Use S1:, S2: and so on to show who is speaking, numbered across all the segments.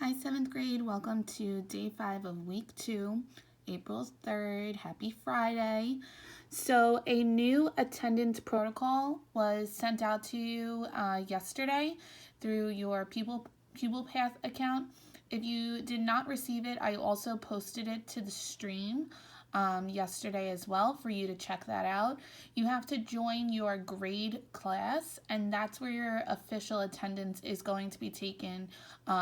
S1: Hi, 7th grade. Welcome to day 5 of week 2, April 3rd. Happy Friday. So a new attendance protocol was sent out to you yesterday through your Pupil Path account. If you did not receive it, I also posted it to the stream yesterday as well for you to check that out. You have to join your grade class, and that's where your official attendance is going to be taken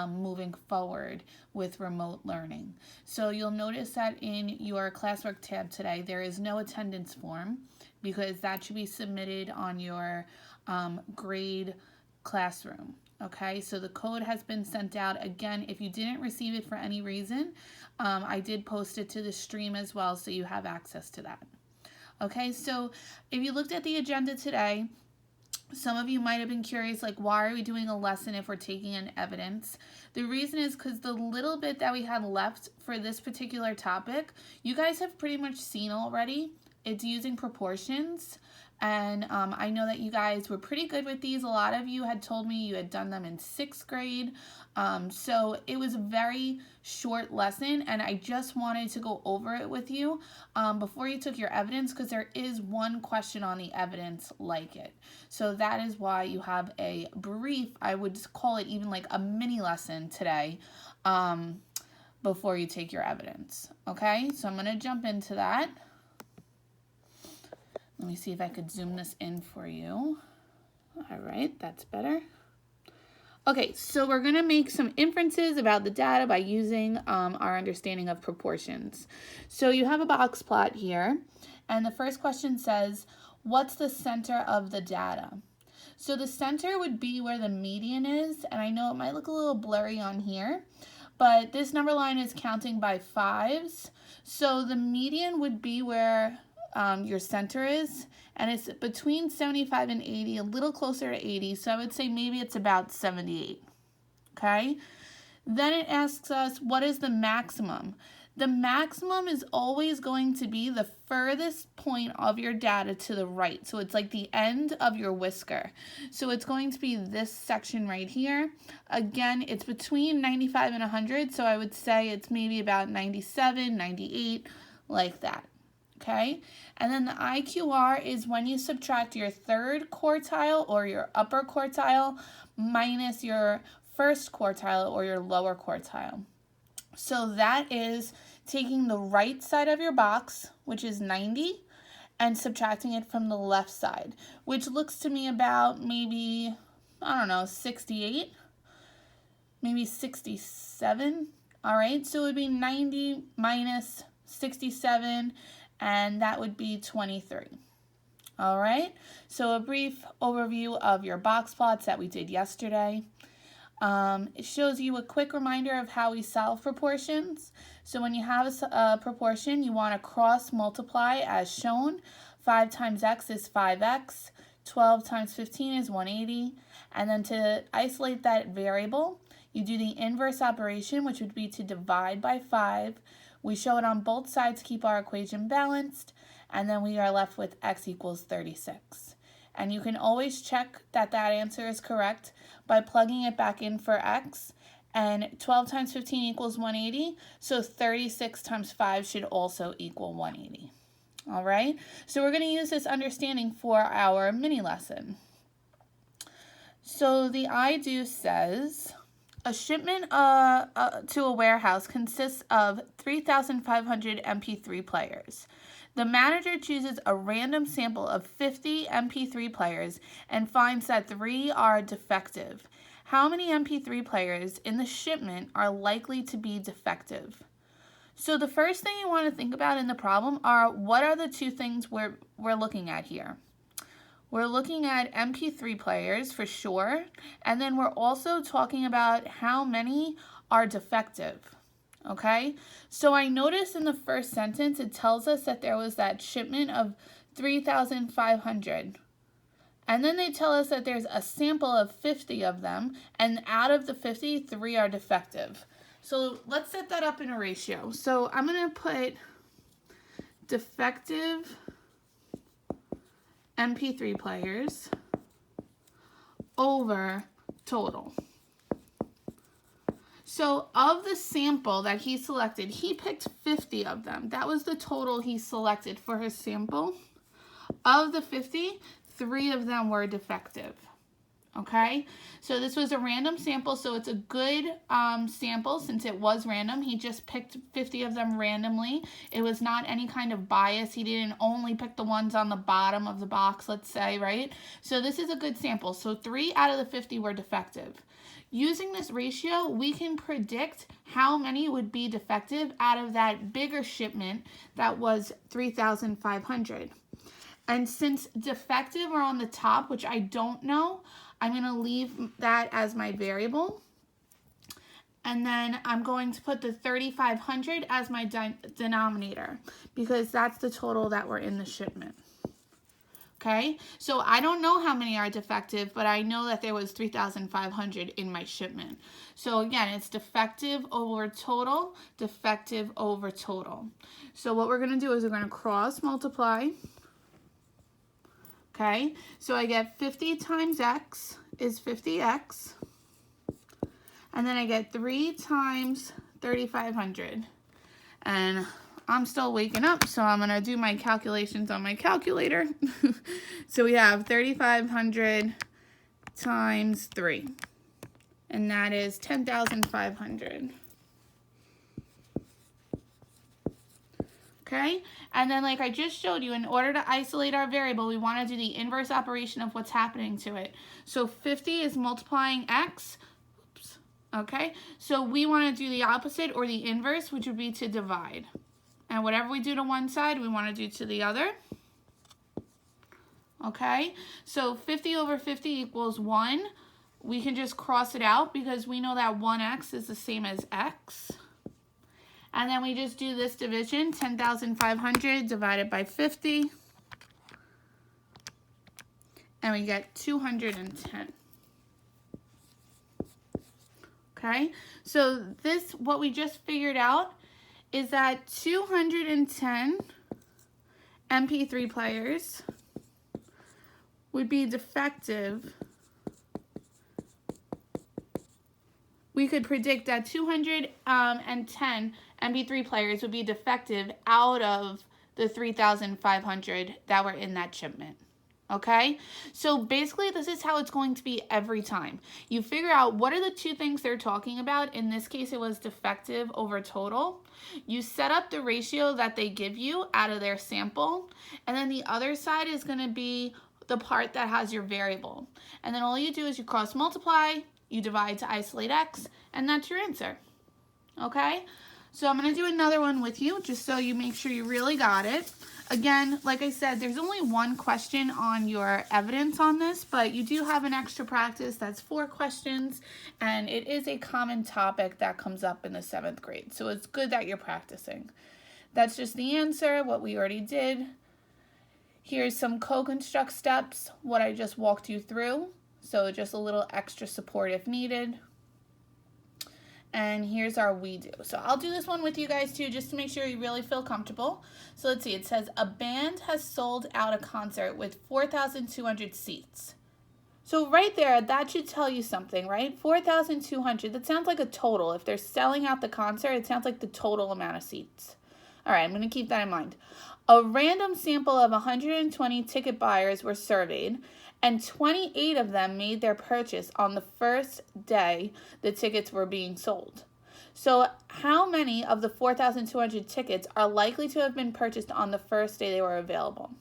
S1: moving forward with remote learning. So you'll notice that in your classwork tab today, there is no attendance form because that should be submitted on your grade classroom. Okay, so the code has been sent out. Again, if you didn't receive it for any reason, I did post it to the stream as well, so you have access to that. Okay, so if you looked at the agenda today, some of you might have been curious, like, why are we doing a lesson if we're taking an evidence? The reason is because the little bit that we had left for this particular topic, you guys have pretty much seen already. It's using proportions. And I know that you guys were pretty good with these. A lot of you had told me you had done them in 6th grade. So it was a very short lesson, and I just wanted to go over it with you before you took your evidence, because there is one question on the evidence like it. So that is why you have a brief, I would call it even like a mini lesson today before you take your evidence. Okay, so I'm going to jump into that. Let me see if I could zoom this in for you. All right, that's better. Okay, so we're going to make some inferences about the data by using our understanding of proportions. So you have a box plot here, and the first question says, what's the center of the data? So the center would be where the median is, and I know it might look a little blurry on here, but this number line is counting by 5s. So the median would be where your center is, and it's between 75 and 80, a little closer to 80, so I would say maybe it's about 78, okay? Then it asks us, what is the maximum? The maximum is always going to be the furthest point of your data to the right, so it's like the end of your whisker. So it's going to be this section right here. Again, it's between 95 and 100, so I would say it's maybe about 97, 98, like that. Okay, and then the IQR is when you subtract your third quartile or your upper quartile minus your first quartile or your lower quartile. So that is taking the right side of your box, which is 90, and subtracting it from the left side, which looks to me about maybe, I don't know, 68, maybe 67. All right, so it would be 90 minus 67, and that would be 23. All right, so a brief overview of your box plots that we did yesterday. It shows you a quick reminder of how we solve proportions. So when you have a proportion, you want to cross multiply as shown. 5 times x is 5x, 12 times 15 is 180, and then to isolate that variable, you do the inverse operation, which would be to divide by 5. We show it on both sides to keep our equation balanced, and then we are left with x equals 36. And you can always check that that answer is correct by plugging it back in for x, and 12 times 15 equals 180, so 36 times 5 should also equal 180. All right, so we're going to use this understanding for our mini lesson. So the I do says, a shipment to a warehouse consists of 3,500 MP3 players. The manager chooses a random sample of 50 MP3 players and finds that 3 are defective. How many MP3 players in the shipment are likely to be defective? So the first thing you want to think about in the problem are, what are the two things we're looking at here? We're looking at MP3 players for sure, and then we're also talking about how many are defective, okay? So I noticed in the first sentence, it tells us that there was that shipment of 3,500. And then they tell us that there's a sample of 50 of them, and out of the 50, 3 are defective. So let's set that up in a ratio. So I'm going to put defective MP3 players over total. So of the sample that he selected, he picked 50 of them. That was the total he selected for his sample. Of the 50, 3 of them were defective. Okay, so this was a random sample, so it's a good sample since it was random. He just picked 50 of them randomly. It was not any kind of bias. He didn't only pick the ones on the bottom of the box, let's say, right? So this is a good sample. So 3 out of the 50 were defective. Using this ratio, we can predict how many would be defective out of that bigger shipment that was 3,500. And since defective are on the top, which I don't know, I'm going to leave that as my variable. And then I'm going to put the 3,500 as my denominator because that's the total that were in the shipment. Okay, so I don't know how many are defective, but I know that there was 3,500 in my shipment. So again, it's defective over total, defective over total. So what we're going to do is we're going to cross multiply. Okay, so I get 50 times x is 50x. And then I get 3 times 3,500. And I'm still waking up, so I'm going to do my calculations on my calculator. So we have 3,500 times 3. And that is 10,500. Okay, and then like I just showed you, in order to isolate our variable, we want to do the inverse operation of what's happening to it. So 50 is multiplying x. Oops. Okay, so we want to do the opposite or the inverse, which would be to divide. And whatever we do to one side, we want to do to the other. Okay, so 50 over 50 equals 1. We can just cross it out because we know that 1x is the same as x. And then we just do this division, 10,500 divided by 50. And we get 210. Okay, so this, what we just figured out is that 210 MP3 players would be defective. We could predict that 210 MP3 players would be defective out of the 3,500 that were in that shipment. Okay, so basically this is how it's going to be every time. You figure out what are the 2 things they're talking about. In this case, it was defective over total. You set up the ratio that they give you out of their sample, and then the other side is going to be the part that has your variable. And then all you do is you cross multiply, you divide to isolate x, and that's your answer. Okay, so I'm going to do another one with you just so you make sure you really got it. Again, like I said, there's only 1 question on your evidence on this, but you do have an extra practice that's 4 questions, and it is a common topic that comes up in the 7th grade. So it's good that you're practicing. That's just the answer, what we already did. Here's some co-construct steps, what I just walked you through. So just a little extra support if needed. And here's our we do. So I'll do this one with you guys too, just to make sure you really feel comfortable. So let's see, it says a band has sold out a concert with 4,200 seats. So right there, that should tell you something, right? 4,200, that sounds like a total. If they're selling out the concert, it sounds like the total amount of seats. All right, I'm gonna keep that in mind. A random sample of 120 ticket buyers were surveyed, and 28 of them made their purchase on the first day the tickets were being sold. So how many of the 4,200 tickets are likely to have been purchased on the first day they were available?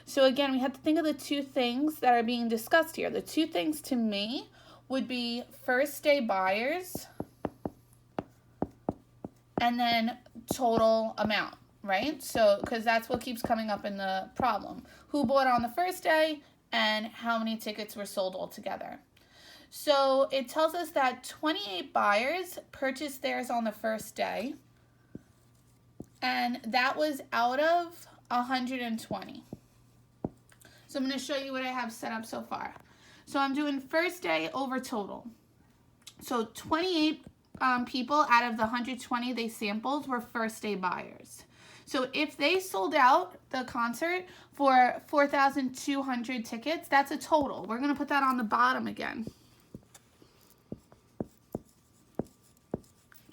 S1: So again, we have to think of the 2 things that are being discussed here. The 2 things to me would be first day buyers and then total amount, right? So, because that's what keeps coming up in the problem. Who bought on the first day and how many tickets were sold altogether. So it tells us that 28 buyers purchased theirs on the first day, and that was out of 120. So I'm going to show you what I have set up so far. So I'm doing first day over total. So 28 people out of the 120 they sampled were first day buyers. So if they sold out the concert for 4,200 tickets, that's a total. We're going to put that on the bottom again.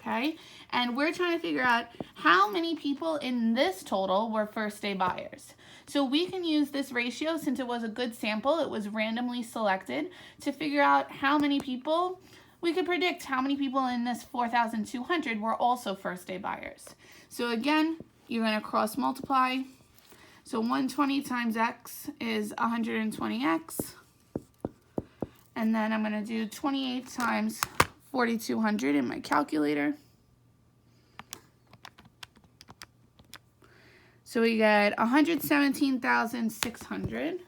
S1: okay? And we're trying to figure out how many people in this total were first-day buyers. So we can use this ratio, since it was a good sample, it was randomly selected, to figure out how many people, we could predict how many people in this 4,200 were also first-day buyers. So again, you're going to cross multiply. So 120 times x is 120x. And then I'm going to do 28 times 4,200 in my calculator. So we get 117,600.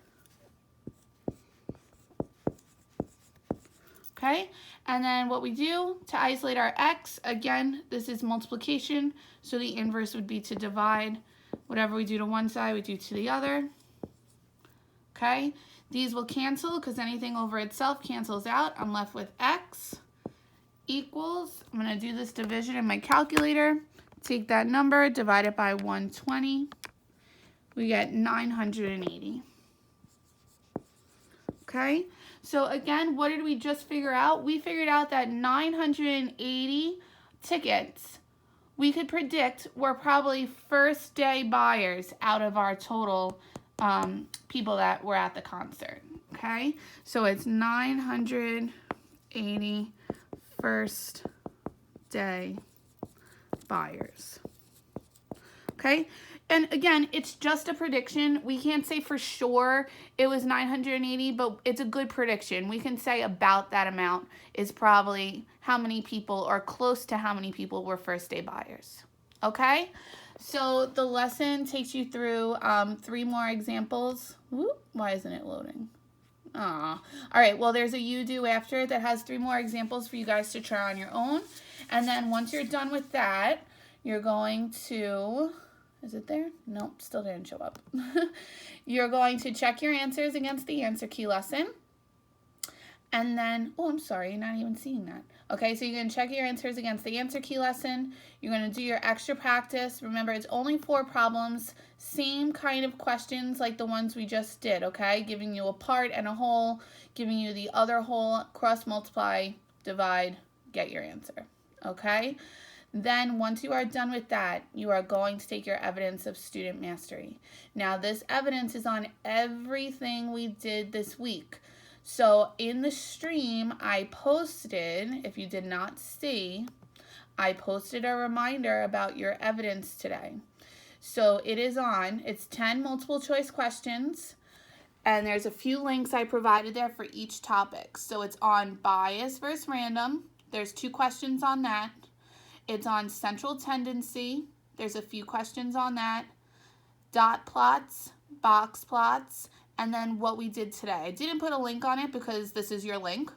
S1: Okay, and then what we do to isolate our x, again, this is multiplication, so the inverse would be to divide. Whatever we do to one side, we do to the other. Okay, these will cancel because anything over itself cancels out. I'm left with x equals, I'm going to do this division in my calculator. Take that number, divide it by 120. We get 980. Okay, so again, what did we just figure out? We figured out that 980 tickets we could predict were probably first day buyers out of our total people that were at the concert. Okay, so it's 980 first day buyers. Okay, and again, it's just a prediction. We can't say for sure it was 980, but it's a good prediction. We can say about that amount is probably how many people, or close to how many people, were first day buyers. Okay, so the lesson takes you through 3 more examples. Whoop, why isn't it loading? All right, well, there's a you do after that has 3 more examples for you guys to try on your own. And then once you're done with that, you're going to, is it there? Nope, still didn't show up. You're going to check your answers against the answer key lesson. And then, oh, I'm sorry, you're not even seeing that. Okay, so you're going to check your answers against the answer key lesson. You're going to do your extra practice. Remember, it's only 4 problems, same kind of questions like the ones we just did, okay? Giving you a part and a whole, giving you the other whole, cross multiply, divide, get your answer, okay? Then once you are done with that, you are going to take your evidence of student mastery. Now, this evidence is on everything we did this week. So in the stream, I posted, if you did not see, I posted a reminder about your evidence today. So it is on, it's 10 multiple choice questions, and there's a few links I provided there for each topic. So it's on bias versus random. There's 2 questions on that. It's on central tendency. There's a few questions on that. Dot plots, box plots, and then what we did today. I didn't put a link on it because this is your link.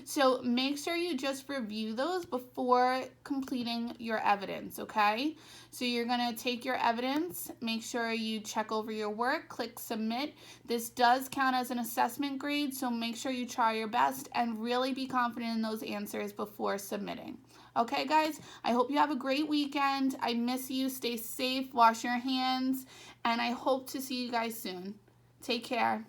S1: So make sure you just review those before completing your evidence, okay? So you're gonna take your evidence, make sure you check over your work, click submit. This does count as an assessment grade, so make sure you try your best and really be confident in those answers before submitting. Okay, guys, I hope you have a great weekend. I miss you. Stay safe, wash your hands, and I hope to see you guys soon. Take care.